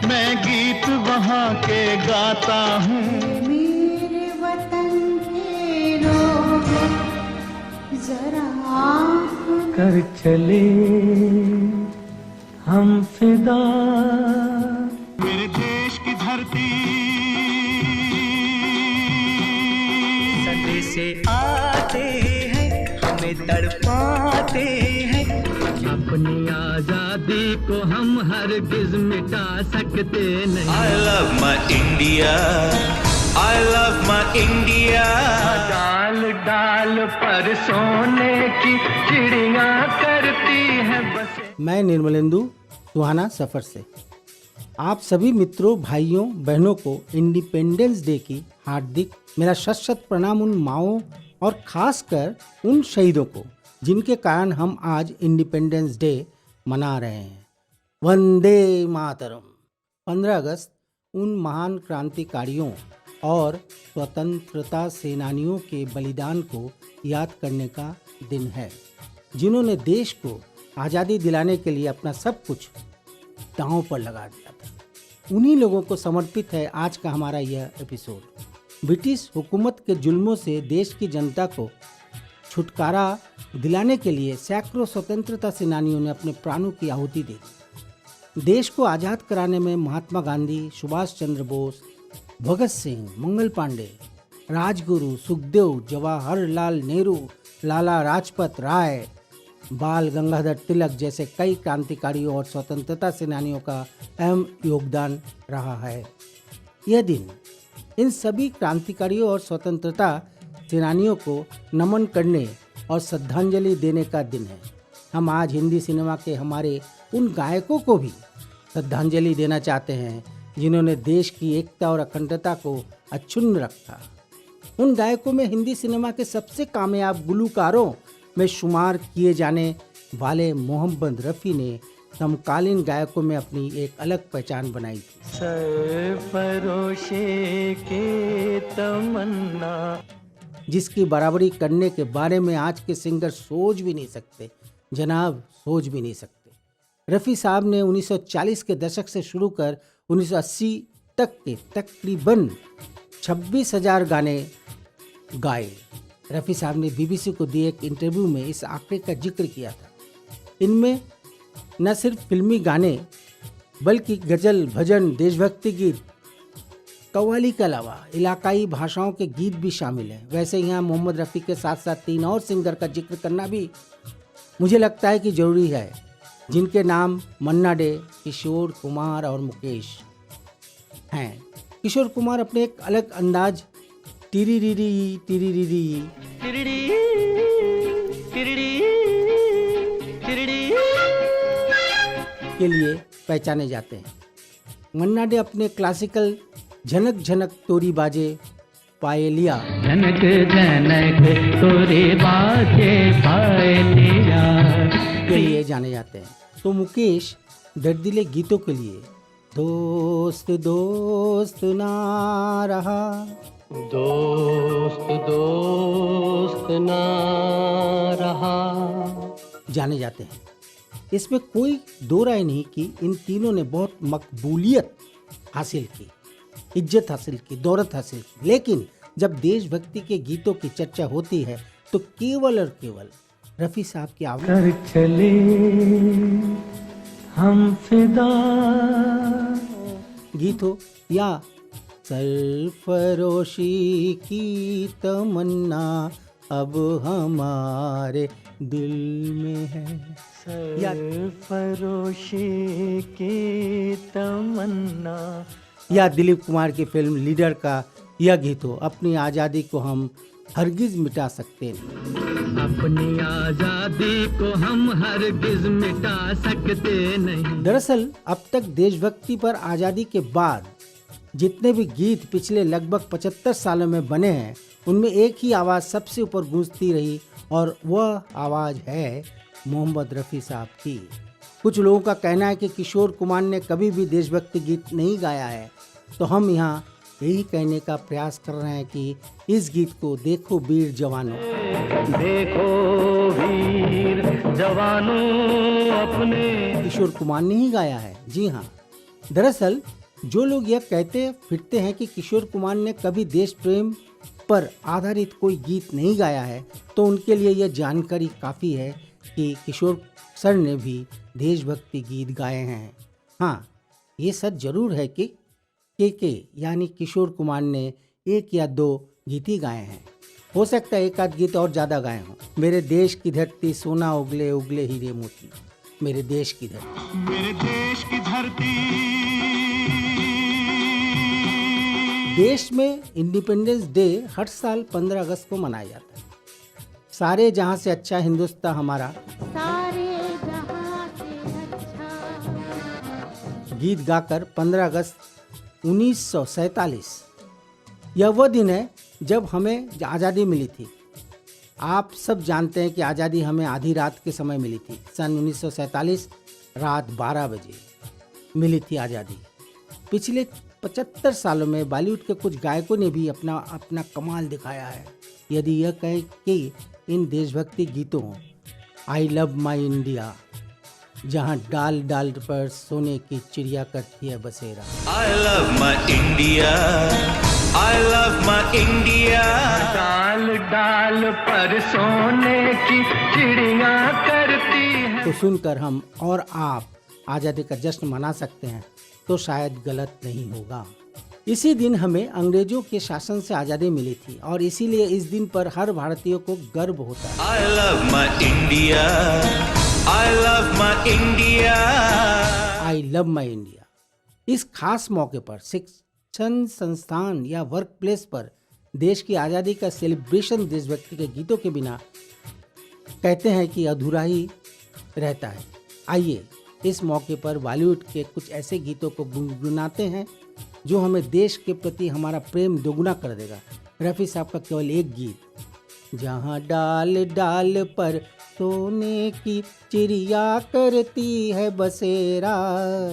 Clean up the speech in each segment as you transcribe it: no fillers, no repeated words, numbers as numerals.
मैं गीत वहाँ के गाता हूँ। मेरे वतन के लोग जरा कर चले हम फिदा, मेरे देश की धरती सदे से आते हैं हमें तड़पाते हैं, अपनी आजादी को हम हरगिज मिटा सकते नहीं। I love my India, I love my India। डाल डाल पर सोने की चिड़िया करती है बसे। मैं निर्मलेंदु सुहाना सफर से आप सभी मित्रों, भाइयों, बहनों को इंडिपेंडेंस डे की हार्दिक मेरा शत शत प्रणाम उन माओं और खासकर उन शहीदों को जिनके कारण हम आज इंडिपेंडेंस डे मना रहे हैं। वंदे मातरम। 15 अगस्त उन महान क्रांतिकारियों और स्वतंत्रता सेनानियों के बलिदान को याद करने का दिन है, जिन्होंने देश को आज़ादी दिलाने के लिए अपना सब कुछ दांव पर लगा दिया था। उन्हीं लोगों को समर्पित है आज का हमारा यह एपिसोड। ब्रिटिश हुकूमत के जुल्मों से देश की जनता को छुटकारा दिलाने के लिए सैकड़ों स्वतंत्रता सेनानियों ने अपने प्राणों की आहुति दी। देश को आज़ाद कराने में महात्मा गांधी, सुभाष चंद्र बोस, भगत सिंह, मंगल पांडे, राजगुरु, सुखदेव, जवाहरलाल नेहरू, लाला लाजपत राय, बाल गंगाधर तिलक जैसे कई क्रांतिकारियों और स्वतंत्रता सेनानियों का अहम योगदान रहा है। यह दिन इन सभी क्रांतिकारियों और स्वतंत्रता सेनानियों को नमन करने और श्रद्धांजलि देने का दिन है। हम आज हिंदी सिनेमा के हमारे उन गायकों को भी श्रद्धांजलि देना चाहते हैं जिन्होंने देश की एकता और अखंडता को अक्षुण्ण रखा। उन गायकों में हिंदी सिनेमा के सबसे कामयाब गुलकारों में शुमार किए जाने वाले मोहम्मद रफ़ी ने समकालीन गायकों में अपनी एक अलग पहचान बनाई थी। सरफरोशी की तमन्ना, जिसकी बराबरी करने के बारे में आज के सिंगर सोच भी नहीं सकते, जनाब सोच भी नहीं सकते। रफ़ी साहब ने 1940 के दशक से शुरू कर 1980 तक के तकरीबन 26,000 गाने गाए। रफ़ी साहब ने बीबीसी को दिए एक इंटरव्यू में इस आंकड़े का जिक्र किया था। इनमें न सिर्फ फिल्मी गाने बल्कि गज़ल, भजन, देशभक्ति गीत, कव्वाली के अलावा इलाकाई भाषाओं के गीत भी शामिल हैं। वैसे यहाँ मोहम्मद रफ़ी के साथ साथ 3 और सिंगर का जिक्र करना भी मुझे लगता है कि ज़रूरी है, जिनके नाम मन्ना डे, किशोर कुमार और मुकेश हैं। किशोर कुमार अपने एक अलग अंदाज टिरिरिरी टिरिरिरी के लिए पहचाने जाते हैं। मन्ना डे अपने क्लासिकल झनक झनक तोरी बाजे पायलिया झनक झनक तोरे बाजे पायलिया के लिए जाने जाते हैं। तो मुकेश दर्दिले गीतों के लिए दोस्त दोस्त ना रहा, दोस्त दोस्त ना रहा जाने जाते हैं। इसमें कोई दो राय नहीं कि इन तीनों ने बहुत मकबूलियत हासिल की, इज्जत हासिल की, दौलत हासिल की। लेकिन जब देशभक्ति के गीतों की चर्चा होती है तो केवल और केवल रफ़ी साहब की आवाज़ कर चले हम फिदा गीत हो या सरफरोशी की तमन्ना अब हमारे दिल में है, सरफरोशी की तमन्ना, या दिलीप कुमार की फिल्म लीडर का यह गीत हो, अपनी आज़ादी को हम हरगिज मिटा सकते नहीं। अपनी आजादी को हम हरगिज मिटा सकते नहीं। दरअसल अब तक देशभक्ति पर आज़ादी के बाद जितने भी गीत पिछले लगभग 75 सालों में बने हैं, उनमें एक ही आवाज़ सबसे ऊपर गूंजती रही और वह आवाज़ है मोहम्मद रफ़ी साहब की। कुछ लोगों का कहना है कि किशोर कुमार ने कभी भी देशभक्ति गीत नहीं गाया है, तो हम यहाँ यही कहने का प्रयास कर रहे हैं कि इस गीत को देखो वीर जवानों, देखो वीर जवानों अपने। किशोर कुमार ने ही गाया है। जी हाँ, दरअसल जो लोग यह कहते फिरते हैं कि किशोर कुमार ने कभी देश प्रेम पर आधारित कोई गीत नहीं गाया है, तो उनके लिए यह जानकारी काफ़ी है कि किशोर सर ने भी देशभक्ति गीत गाए हैं। हाँ, ये सच जरूर है कि के यानी किशोर कुमार ने 1 या 2 गीत ही गाए हैं। हो सकता है एक आध गीत और ज़्यादा गाए हों। मेरे देश की धरती सोना उगले उगले हीरे मोती, मेरे देश की धरती, मेरे देश की धरती। देश में इंडिपेंडेंस डे हर साल 15 अगस्त को मनाया जाता है। सारे जहां से अच्छा हिंदुस्तान हमारा सारे जहां से अच्छा गीत गाकर 15 अगस्त 1947 यह वह दिन है जब हमें आज़ादी मिली थी। आप सब जानते हैं कि आज़ादी हमें आधी रात के समय मिली थी। सन 1947 रात 12 बजे मिली थी आज़ादी। पिछले 75 सालों में बॉलीवुड के कुछ गायकों ने भी अपना कमाल दिखाया है। यदि यह कहें कि इन देशभक्ति गीतों आई लव माई इंडिया, जहाँ डाल डाल पर सोने की चिड़िया करती है बसेरा, I love my India, I love my India. डाल डाल पर सोने की चिड़िया करती है। तो सुनकर हम और आप आज़ादी का जश्न मना सकते हैं तो शायद गलत नहीं होगा। इसी दिन हमें अंग्रेजों के शासन से आज़ादी मिली थी और इसीलिए इस दिन पर हर भारतीय को गर्व होता है। I love my India, I love my India. I love my India. इस खास मौके पर शिक्षण संस्थान या वर्क प्लेस पर देश की आज़ादी का सेलिब्रेशन देशभक्ति के गीतों के बिना कहते हैं कि अधूरा ही रहता है। आइए इस मौके पर बॉलीवुड के कुछ ऐसे गीतों को गुनगुनाते हैं जो हमें देश के प्रति हमारा प्रेम दोगुना कर देगा। रफ़ी साहब का केवल एक गीत, जहाँ डाल डाल पर सोने की चिड़िया करती है बसेरा,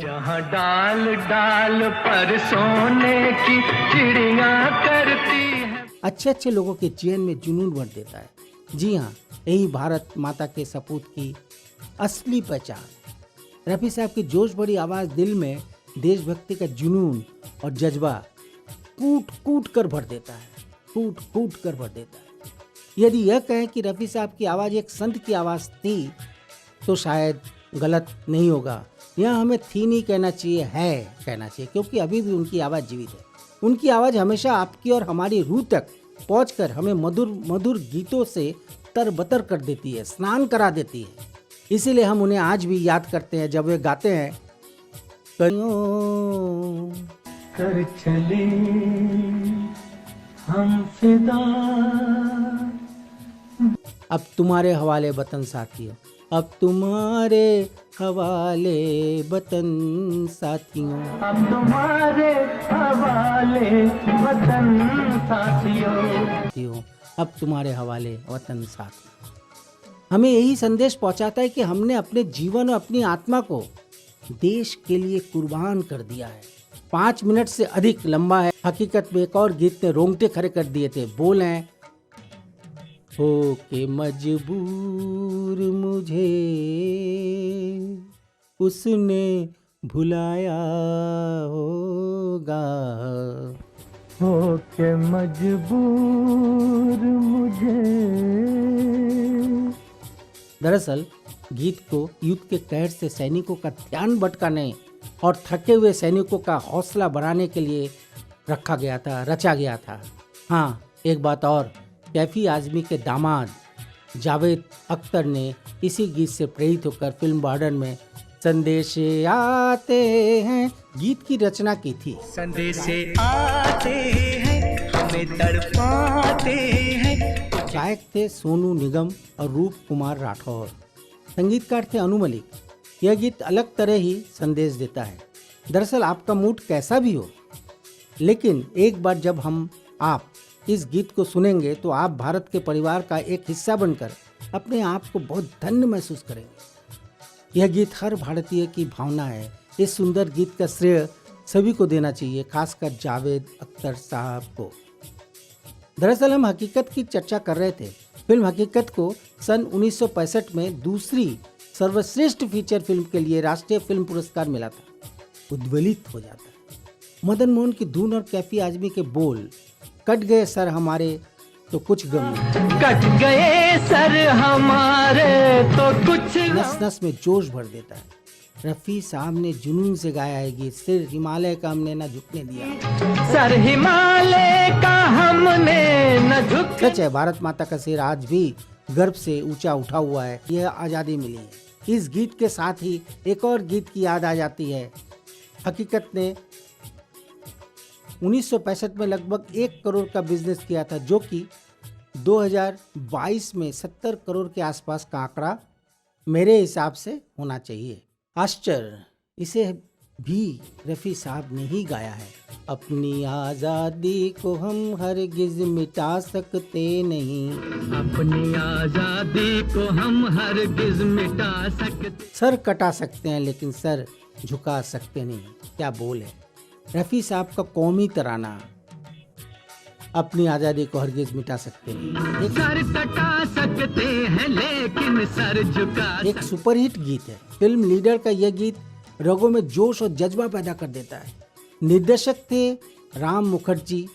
जहाँ डाल डाल पर सोने की चिड़िया करती है। अच्छे अच्छे लोगों के जीवन में जुनून भर देता है। जी हाँ, यही भारत माता के सपूत की असली पहचान। रफ़ी साहब की जोश भरी आवाज़ दिल में देशभक्ति का जुनून और जज्बा कूट कूट कर भर देता है, कूट कूट कर भर देता है। यदि यह कहें कि रफ़ी साहब की आवाज़ एक संत की आवाज़ थी तो शायद गलत नहीं होगा। यह हमें थी नहीं कहना चाहिए, है कहना चाहिए, क्योंकि अभी भी उनकी आवाज़ जीवित है। उनकी आवाज़ हमेशा आपकी और हमारी रूह तक पहुंचकर हमें मधुर मधुर गीतों से तरबतर कर देती है, स्नान करा देती है। इसीलिए हम उन्हें आज भी याद करते हैं जब वे गाते हैं, करियों कर चले हम फिदा। अब तुम्हारे हवाले वतन साथियों, अब तुम्हारे हवाले वतन साथियों, अब तुम्हारे हवाले वतन साथियों। अब तुम्हारे हवाले वतन साथियों। हमें यही संदेश पहुंचाता है कि हमने अपने जीवन और अपनी आत्मा को देश के लिए कुर्बान कर दिया है। 5 मिनट से अधिक लंबा है। हकीकत में एक और गीत ने रोंगटे खड़े कर दिए थे। बोल हैं, हो के मजबूर मुझे उसने भुलाया होगा, हो के मजबूर मुझे। दरअसल गीत को युद्ध के कहर से सैनिकों का ध्यान भटकाने और थके हुए सैनिकों का हौसला बढ़ाने के लिए रखा गया था, रचा गया था। हाँ, एक बात और, कैफी आजमी के दामाद जावेद अख्तर ने इसी गीत से प्रेरित होकर फिल्म बॉर्डर में संदेश आते हैं गीत की रचना की थी। संदेश आते हैं हमें तड़पाते हैं। गायक थे सोनू निगम और रूप कुमार राठौर, संगीतकार थे अनु मलिक। यह गीत अलग तरह ही संदेश देता है। दरअसल आपका मूड कैसा भी हो, लेकिन एक बार जब आप इस गीत को सुनेंगे तो आप भारत के परिवार का एक हिस्सा बनकर अपने आप को बहुत धन्य महसूस करेंगे। यह गीत हर भारतीय की भावना है। इस सुंदर गीत का श्रेय सभी को देना चाहिए, खासकर जावेद अख्तर साहब को। दरअसल हम हकीकत की चर्चा कर रहे थे। फिल्म हकीकत को सन 1965 में दूसरी सर्वश्रेष्ठ फीचर फिल्म के लिए राष्ट्रीय फिल्म पुरस्कार मिला था। उद्वेलित हो जाता है। मदन मोहन की धुन और कैफी आजमी के बोल, कट गए सर हमारे तो कुछ गम नहीं, कट गए सर हमारे तो कुछ नस नस में जोश भर देता है। रफी साहब ने जुनून से गाया है गीत, सिर हिमालय का हमने न झुकने दिया। सर हिमालय का हमने न झुक। सच है, भारत माता का सिर आज भी गर्व से ऊंचा उठा हुआ है। यह आजादी मिली है। इस गीत के साथ ही एक और गीत की याद आ जाती है। हकीकत ने 1965 में लगभग 1 करोड़ का बिजनेस किया था, जो कि 2022 में 70 करोड़ के आसपास का आंकड़ा मेरे हिसाब से होना चाहिए। आश्चर्य, इसे भी रफ़ी साहब ने ही गाया है। अपनी आज़ादी को हम हरगिज़ मिटा सकते नहीं, अपनी आजादी को हम हरगिज मिटा सकते। सर कटा सकते हैं लेकिन सर झुका सकते नहीं। क्या बोल है। रफ़ी साहब का कौमी तराना, अपनी आज़ादी को हरगिज़ मिटा सकते नहीं, सर कटा सकते हैं लेकिन सर झुका। एक सुपरहिट गीत है। फिल्म लीडर का यह गीत रगों में जोश और जज्बा पैदा कर देता है। निर्देशक थे राम मुखर्जी।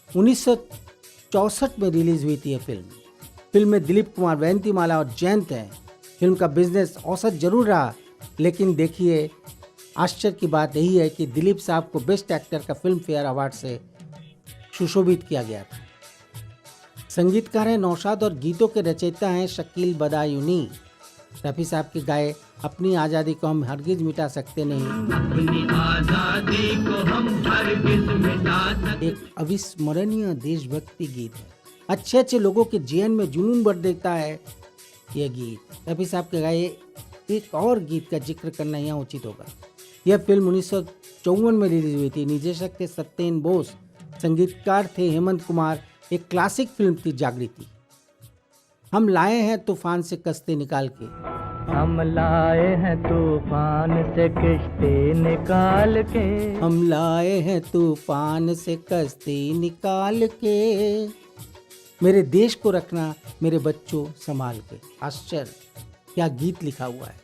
1964 में रिलीज हुई थी यह फिल्म में दिलीप कुमार, वैंतीमाला और जयंत हैं। फिल्म का बिजनेस औसत जरूर रहा, लेकिन देखिए आश्चर्य की बात यही है कि दिलीप साहब को बेस्ट एक्टर का फिल्म फेयर अवार्ड से सुशोभित किया गया था। संगीतकार हैं नौशाद और गीतों के रचयिता हैं शकील बदायूनी। रफ़ी साहब के गाए अपनी आज़ादी को हम हरगिज़ मिटा सकते नहीं, अपनी आजादी को हम हरगिज मिटा सकते। एक अविस्मरणीय देशभक्ति गीत है। अच्छे अच्छे लोगों के जीवन में जुनून भर देता है यह गीत। रफ़ी साहब के गाए एक और गीत का जिक्र करना यहाँ उचित होगा। यह फिल्म 1954 में रिलीज हुई थी। निर्देशक थे सत्येन बोस, संगीतकार थे हेमंत कुमार। एक क्लासिक फिल्म थी जागृति। हम लाए हैं तूफान से कश्ती निकाल के, हम लाए हैं तूफान से किश्ती निकाल के, हम लाए हैं तूफान से कश्ती निकाल के, मेरे देश को रखना मेरे बच्चों संभाल के। आश्चर्य, क्या गीत लिखा हुआ है।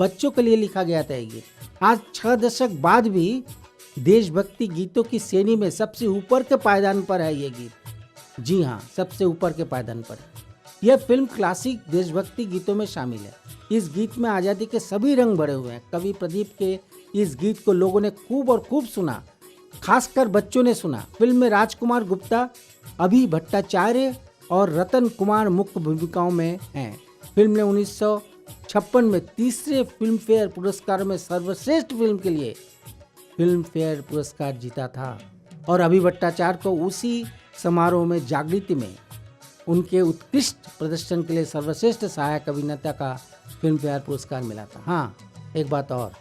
बच्चों के लिए लिखा गया था ये गीत। आज 6 दशक बाद भी देशभक्ति गीतों की श्रेणी में सबसे ऊपर के पायदान पर है ये गीत। जी हाँ, सबसे ऊपर के पायदान पर है। यह फिल्म क्लासिक देशभक्ति गीतों में शामिल है। इस गीत में आज़ादी के सभी रंग भरे हुए हैं। कवि प्रदीप के इस गीत को लोगों ने खूब और खूब सुना, खासकर बच्चों ने सुना। फिल्म में राजकुमार गुप्ता, अभि भट्टाचार्य और रतन कुमार मुख्य भूमिकाओं में हैं। फिल्म ने 1956 में तीसरे फिल्म फेयर पुरस्कार में सर्वश्रेष्ठ फिल्म के लिए फिल्म फेयर पुरस्कार जीता था और अभि भट्टाचार्य को उसी समारोह में जागृति में उनके उत्कृष्ट प्रदर्शन के लिए सर्वश्रेष्ठ सहायक अभिनेता का फिल्म फेयर पुरस्कार मिला था। हाँ, एक बात और,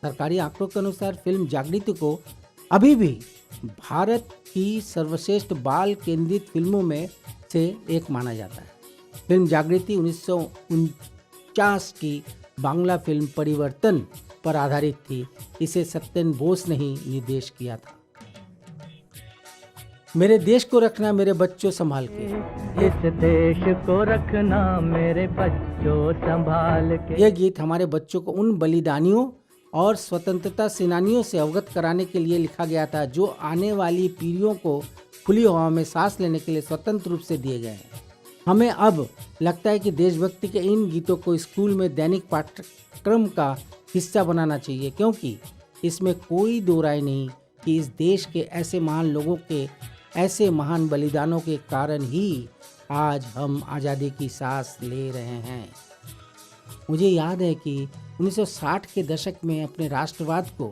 सरकारी आंकड़ों के अनुसार फिल्म जागृति को अभी भी भारत की सर्वश्रेष्ठ बाल केंद्रित फिल्मों में से एक माना जाता है। फिल्म जागृति 1949 की बांग्ला फिल्म परिवर्तन पर आधारित थी। इसे सत्येन बोस ने ही निर्देश किया था। मेरे देश को रखना मेरे बच्चों संभाल के, इस देश को रखना मेरे बच्चों संभाल के। यह गीत हमारे बच्चों को उन बलिदानियों और स्वतंत्रता सेनानियों से अवगत कराने के लिए लिखा गया था जो आने वाली पीढ़ियों को खुली हवा में सांस लेने के लिए स्वतंत्र रूप से दिए गए हैं। हमें अब लगता है कि देशभक्ति के इन गीतों को स्कूल में दैनिक पाठ्यक्रम का हिस्सा बनाना चाहिए, क्योंकि इसमें कोई दो राय नहीं कि इस देश के ऐसे महान लोगों के ऐसे महान बलिदानों के कारण ही आज हम आज़ादी की सांस ले रहे हैं। मुझे याद है कि 1960 के दशक में अपने राष्ट्रवाद को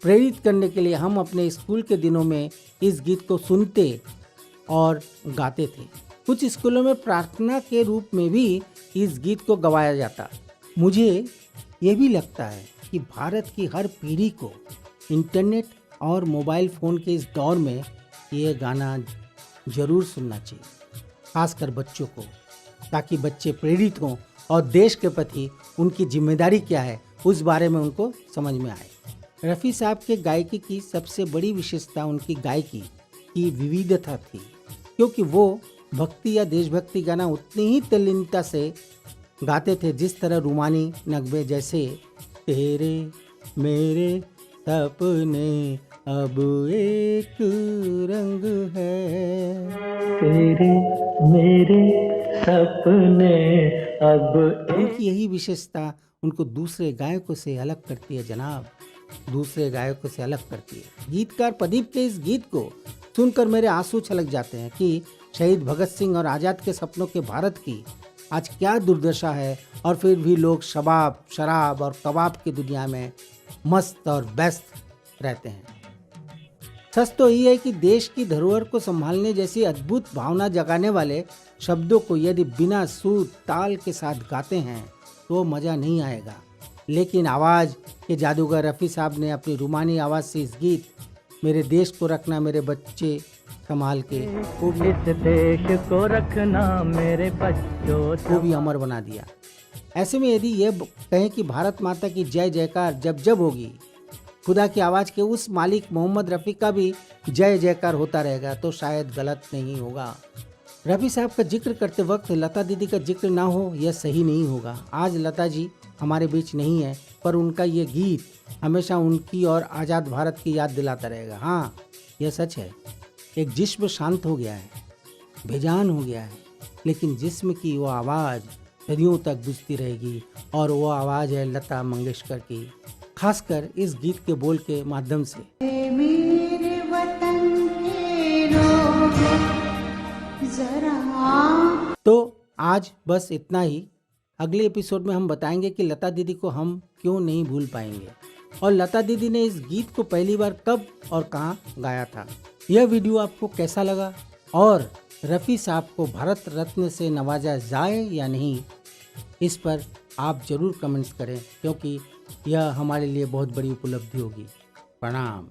प्रेरित करने के लिए हम अपने स्कूल के दिनों में इस गीत को सुनते और गाते थे। कुछ स्कूलों में प्रार्थना के रूप में भी इस गीत को गवाया जाता। मुझे ये भी लगता है कि भारत की हर पीढ़ी को इंटरनेट और मोबाइल फ़ोन के इस दौर में ये गाना ज़रूर सुनना चाहिए, खासकर बच्चों को, ताकि बच्चे प्रेरित हों और देश के प्रति उनकी जिम्मेदारी क्या है उस बारे में उनको समझ में आए। रफ़ी साहब के गायकी की सबसे बड़ी विशेषता उनकी गायकी की विविधता थी, क्योंकि वो भक्ति या देशभक्ति गाना उतनी ही तल्लीनता से गाते थे जिस तरह रूमानी नगमे जैसे तेरे मेरे सपने अब एक रंग है, तेरे मेरे सपने अब उनकी यही विशेषता उनको दूसरे गायकों से अलग करती है जनाब, दूसरे गायकों से अलग करती है। गीतकार प्रदीप के इस गीत को सुनकर मेरे आंसू छलक जाते हैं कि शहीद भगत सिंह और आज़ाद के सपनों के भारत की आज क्या दुर्दशा है, और फिर भी लोग शराब और कबाब की दुनिया में मस्त और व्यस्त रहते हैं। सच तो यही है कि देश की धरोहर को संभालने जैसी अद्भुत भावना जगाने वाले शब्दों को यदि बिना सूर ताल के साथ गाते हैं तो मज़ा नहीं आएगा। लेकिन आवाज़ के जादूगर रफ़ी साहब ने अपनी रूमानी आवाज़ से इस गीत मेरे देश को रखना मेरे बच्चे संभाल के इस देश को रखना मेरे बच्चों को भी अमर बना दिया। ऐसे में यदि ये कहें कि भारत माता की जय जयकार जब जब होगी, खुदा की आवाज़ के उस मालिक मोहम्मद रफ़ी का भी जय जयकार होता रहेगा तो शायद गलत नहीं होगा। रफ़ी साहब का जिक्र करते वक्त लता दीदी का जिक्र ना हो यह सही नहीं होगा। आज लता जी हमारे बीच नहीं है, पर उनका ये गीत हमेशा उनकी और आज़ाद भारत की याद दिलाता रहेगा। हाँ, यह सच है, एक जिस्म शांत हो गया है, बेजान हो गया है, लेकिन जिस्म की वो आवाज़ सदियों तक गूंजती रहेगी, और वो आवाज़ है लता मंगेशकर की, खासकर इस गीत के बोल के माध्यम से। मेरे वतन के लोगों जरा। तो आज बस इतना ही। अगले एपिसोड में हम बताएंगे कि लता दीदी को हम क्यों नहीं भूल पाएंगे, और लता दीदी ने इस गीत को पहली बार कब और कहाँ गाया था। यह वीडियो आपको कैसा लगा, और रफ़ी साहब को भारत रत्न से नवाजा जाए या नहीं, इस पर आप जरूर कमेंट्स करें, क्योंकि यह हमारे लिए बहुत बड़ी उपलब्धि होगी। प्रणाम।